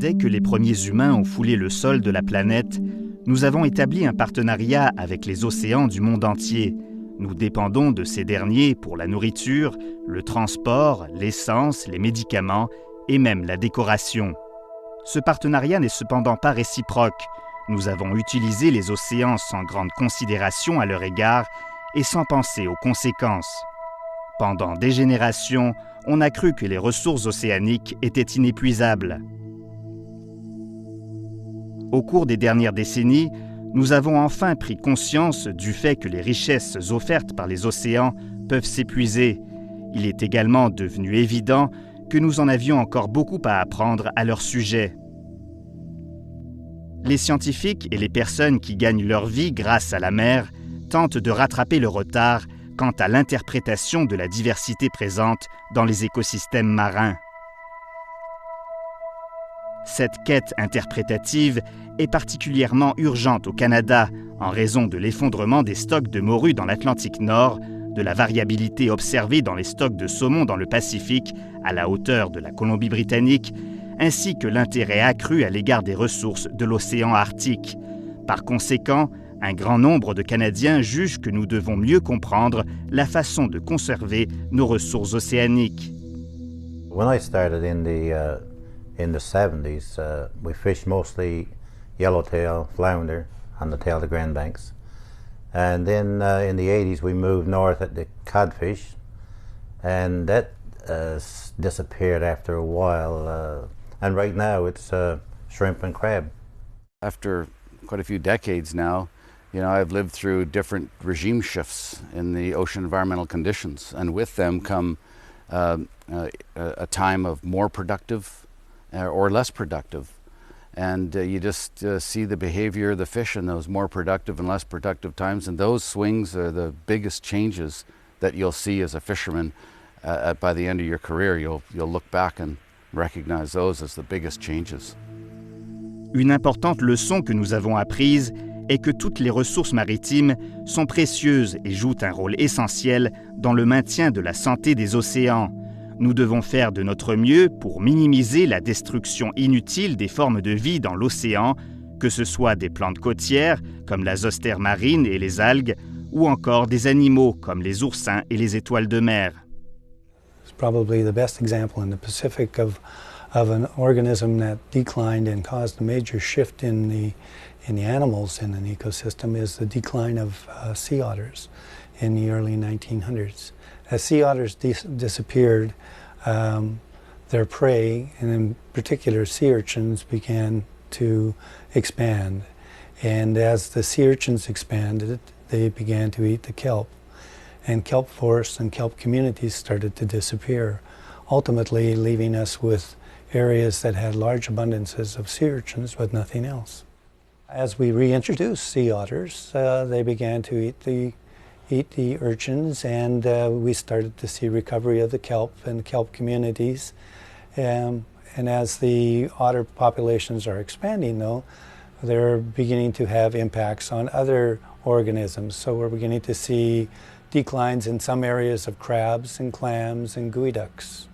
Dès que les premiers humains ont foulé le sol de la planète, nous avons établi un partenariat avec les océans du monde entier. Nous dépendons de ces derniers pour la nourriture, le transport, l'essence, les médicaments et même la décoration. Ce partenariat n'est cependant pas réciproque. Nous avons utilisé les océans sans grande considération à leur égard et sans penser aux conséquences. Pendant des générations, on a cru que les ressources océaniques étaient inépuisables. Au cours des dernières décennies, nous avons enfin pris conscience du fait que les richesses offertes par les océans peuvent s'épuiser. Il est également devenu évident que nous en avions encore beaucoup à apprendre à leur sujet. Les scientifiques et les personnes qui gagnent leur vie grâce à la mer tentent de rattraper le retard quant à l'interprétation de la diversité présente dans les écosystèmes marins. Cette quête interprétative est particulièrement urgente au Canada en raison de l'effondrement des stocks de morues dans l'Atlantique Nord, de la variabilité observée dans les stocks de saumon dans le Pacifique à la hauteur de la Colombie-Britannique, ainsi que l'intérêt accru à l'égard des ressources de l'océan Arctique. Par conséquent, un grand nombre de Canadiens jugent que nous devons mieux comprendre la façon de conserver nos ressources océaniques. When I started in the 70s, we fished mostly yellowtail, flounder on the tail of the Grand Banks. And then in the 80s, we moved north at the codfish, and that disappeared after a while. And right now, it's shrimp and crab. After quite a few decades now, I've lived through different regime shifts in the ocean environmental conditions, and with them come a time of more productive or less productive. And you just see the behavior of the fish in those more productive and less productive times, and those swings are the biggest changes that you'll see as a fisherman by the end of your career. You'll look back and recognize those as the biggest changes. Une importante leçon que nous avons apprise est que toutes les ressources maritimes sont précieuses et jouent un rôle essentiel dans le maintien de la santé des océans. Nous devons faire de notre mieux pour minimiser la destruction inutile des formes de vie dans l'océan, que ce soit des plantes côtières, comme la zostère marine et les algues, ou encore des animaux, comme les oursins et les étoiles de mer. It's probably the best example in the Pacific of an organism that declined and caused a major shift in the animals in an ecosystem is the decline of sea otters in the early 1900s. As sea otters disappeared, their prey, and in particular sea urchins, began to expand. And as the sea urchins expanded, they began to eat the kelp. And kelp forests and kelp communities started to disappear, ultimately leaving us with areas that had large abundances of sea urchins but nothing else. As we reintroduced sea otters, they began to eat the urchins, and we started to see recovery of the kelp and kelp communities. And as the otter populations are expanding, though, they're beginning to have impacts on other organisms. So we're beginning to see declines in some areas of crabs and clams and geoducks.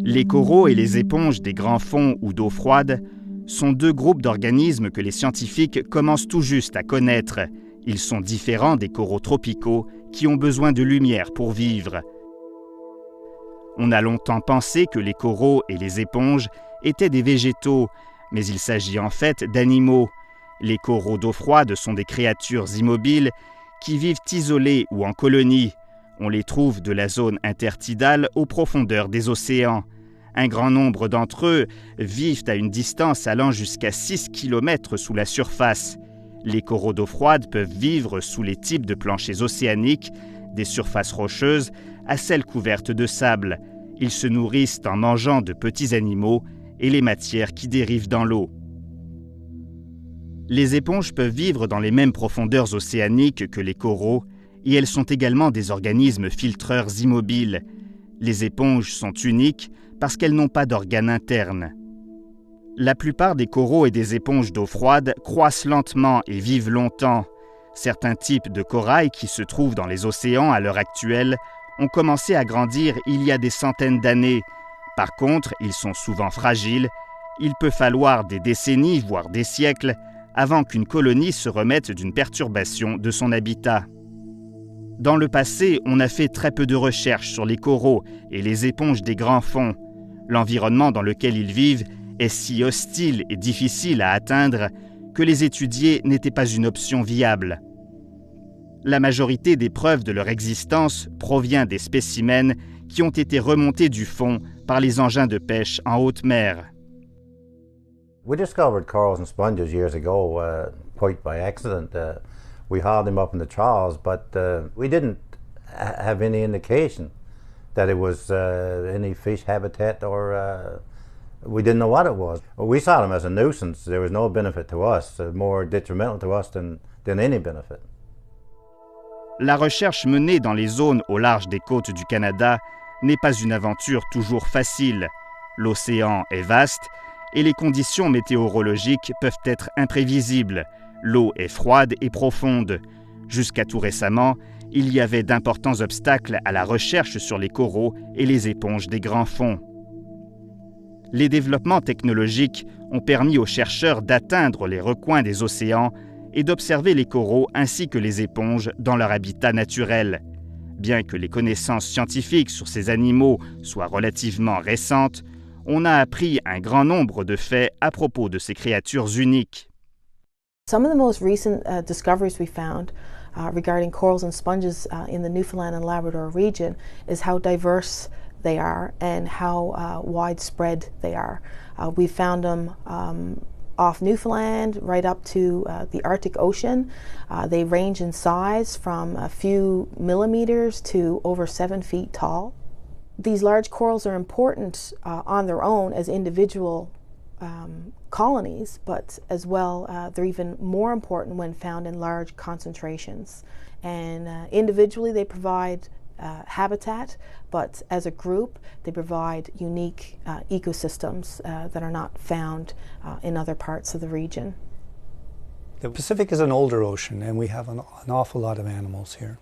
Les coraux et les éponges des grands fonds ou d'eau froide sont deux groupes d'organismes que les scientifiques commencent tout juste à connaître. Ils sont différents des coraux tropicaux qui ont besoin de lumière pour vivre. On a longtemps pensé que les coraux et les éponges étaient des végétaux, mais il s'agit en fait d'animaux. Les coraux d'eau froide sont des créatures immobiles qui vivent isolées ou en colonies. On les trouve de la zone intertidale aux profondeurs des océans. Un grand nombre d'entre eux vivent à une distance allant jusqu'à 6 km sous la surface. Les coraux d'eau froide peuvent vivre sous les types de planchers océaniques, des surfaces rocheuses à celles couvertes de sable. Ils se nourrissent en mangeant de petits animaux et les matières qui dérivent dans l'eau. Les éponges peuvent vivre dans les mêmes profondeurs océaniques que les coraux et elles sont également des organismes filtreurs immobiles. Les éponges sont uniques parce qu'elles n'ont pas d'organes internes. La plupart des coraux et des éponges d'eau froide croissent lentement et vivent longtemps. Certains types de corail qui se trouvent dans les océans à l'heure actuelle ont commencé à grandir il y a des centaines d'années. Par contre, ils sont souvent fragiles. Il peut falloir des décennies, voire des siècles, avant qu'une colonie se remette d'une perturbation de son habitat. Dans le passé, on a fait très peu de recherches sur les coraux et les éponges des grands fonds. L'environnement dans lequel ils vivent est si hostile et difficile à atteindre que les étudier n'était pas une option viable. La majorité des preuves de leur existence provient des spécimens qui ont été remontés du fond par les engins de pêche en haute mer. We discovered corals and sponges years ago, quite by accident. We hauled them up in the trawls, but we didn't have any indication that it was any fish habitat, or we didn't know what it was. We saw them as a nuisance. There was no benefit to us, more detrimental to us than any benefit. La recherche menée dans les zones au large des côtes du Canada n'est pas une aventure toujours facile. L'océan est vaste et les conditions météorologiques peuvent être imprévisibles. L'eau est froide et profonde. Jusqu'à tout récemment, il y avait d'importants obstacles à la recherche sur les coraux et les éponges des grands fonds. Les développements technologiques ont permis aux chercheurs d'atteindre les recoins des océans et d'observer les coraux ainsi que les éponges dans leur habitat naturel. Bien que les connaissances scientifiques sur ces animaux soient relativement récentes, on a appris un grand nombre de faits à propos de ces créatures uniques. Some of the most recent discoveries we found regarding corals and sponges in the Newfoundland and Labrador region is how diverse they are and how widespread they are. We found them off Newfoundland right up to the Arctic Ocean. They range in size from a few millimeters to over 7 feet tall. These large corals are important on their own as individual colonies, but as well they're even more important when found in large concentrations. And individually they provide habitat, but as a group they provide unique ecosystems that are not found in other parts of the region. The Pacific is an older ocean and we have an awful lot of animals here.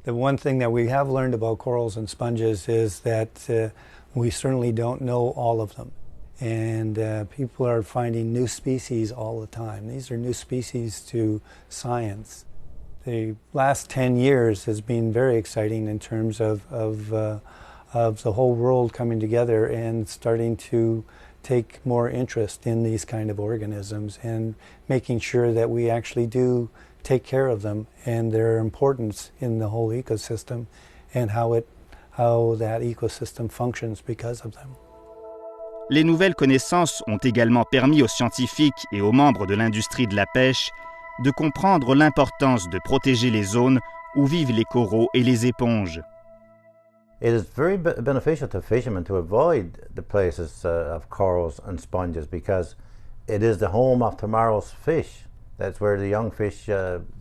The one thing that we have learned about corals and sponges is that we certainly don't know all of them. And people are finding new species all the time. These are new species to science. The last 10 years has been very exciting in terms of the whole world coming together and starting to take more interest in these kind of organisms and making sure that we actually do take care of them and their importance in the whole ecosystem and how that ecosystem functions because of them. Les nouvelles connaissances ont également permis aux scientifiques et aux membres de l'industrie de la pêche de comprendre l'importance de protéger les zones où vivent les coraux et les éponges. It is very beneficial to fishermen to avoid the places of corals and sponges because it is the home of tomorrow's fish. That's where the young fish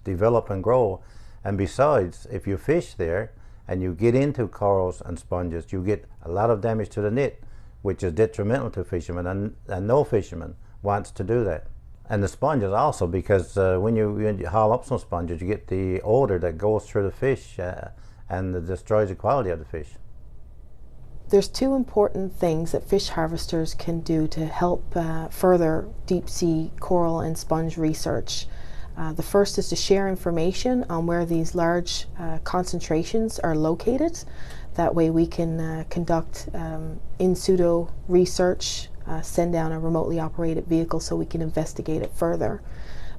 develop and grow. And besides, if you fish there and you get into corals and sponges, you get a lot of damage to the net, which is detrimental to fishermen, and no fisherman wants to do that. And the sponges also, because when you haul up some sponges, you get the odor that goes through the fish and it destroys the quality of the fish. There's two important things that fish harvesters can do to help further deep sea coral and sponge research. The first is to share information on where these large concentrations are located. That way we can conduct in situ research, send down a remotely operated vehicle so we can investigate it further.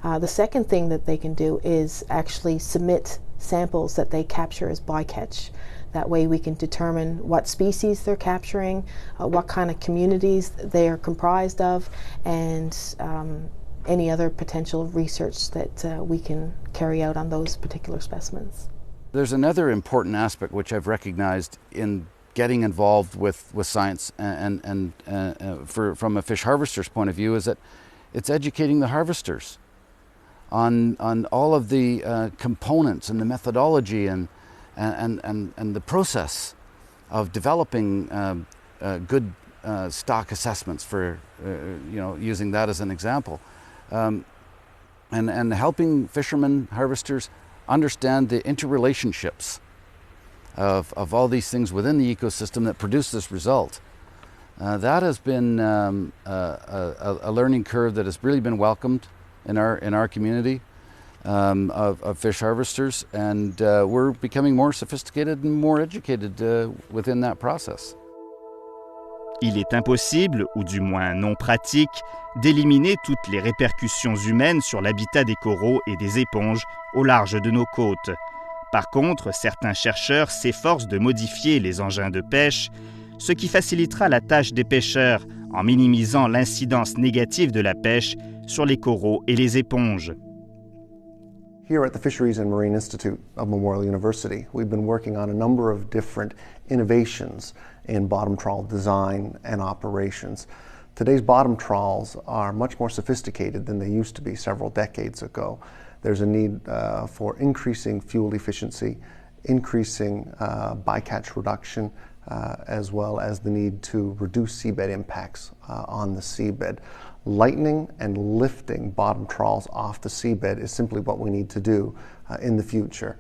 The second thing that they can do is actually submit samples that they capture as bycatch. That way we can determine what species they're capturing, what kind of communities they are comprised of, and any other potential research that we can carry out on those particular specimens. There's another important aspect which I've recognized in getting involved with science and from a fish harvester's point of view is that it's educating the harvesters on all of the components and the methodology and the process of developing good stock assessments for using that as an example, and helping fishermen, harvesters understand the interrelationships of all these things within the ecosystem that produce this result. That has been a learning curve that has really been welcomed in our community of fish harvesters, and we're becoming more sophisticated and more educated within that process. Il est impossible, ou du moins non pratique, d'éliminer toutes les répercussions humaines sur l'habitat des coraux et des éponges au large de nos côtes. Par contre, certains chercheurs s'efforcent de modifier les engins de pêche, ce qui facilitera la tâche des pêcheurs en minimisant l'incidence négative de la pêche sur les coraux et les éponges. Here at the Fisheries and Marine Institute of Memorial University, we've been working on a number of different innovations in bottom trawl design and operations. Today's bottom trawls are much more sophisticated than they used to be several decades ago. There's a need for increasing fuel efficiency, increasing bycatch reduction, as well as the need to reduce seabed impacts on the seabed. Lightening and lifting bottom trawls off the seabed is simply what we need to do in the future.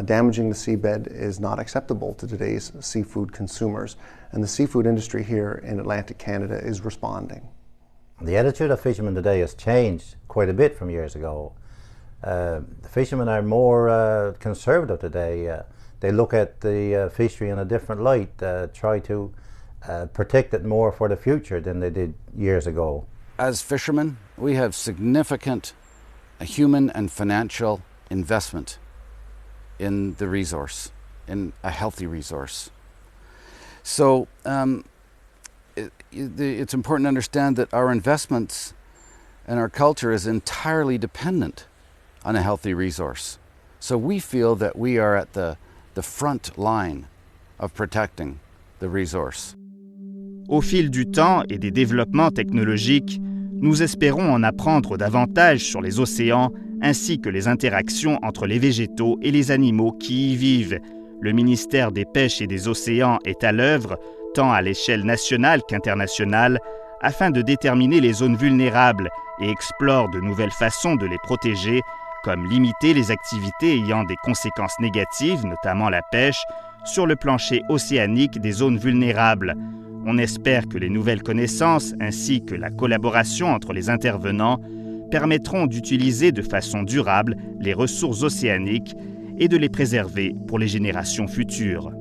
Damaging the seabed is not acceptable to today's seafood consumers, and the seafood industry here in Atlantic Canada is responding. The attitude of fishermen today has changed quite a bit from years ago. The fishermen are more conservative today. They look at the fishery in a different light, try to protect it more for the future than they did years ago. As fishermen, we have significant human and financial investment in the resource, in a healthy resource. So it's important to understand that our investments and our culture is entirely dependent on a healthy resource. So we feel that we are at the front line of protecting the resource. Au fil du temps et des développements technologiques, nous espérons en apprendre davantage sur les océans ainsi que les interactions entre les végétaux et les animaux qui y vivent. Le ministère des Pêches et des Océans est à l'œuvre, tant à l'échelle nationale qu'internationale, afin de déterminer les zones vulnérables et explore de nouvelles façons de les protéger, comme limiter les activités ayant des conséquences négatives, notamment la pêche, sur le plancher océanique des zones vulnérables. On espère que les nouvelles connaissances ainsi que la collaboration entre les intervenants permettront d'utiliser de façon durable les ressources océaniques et de les préserver pour les générations futures.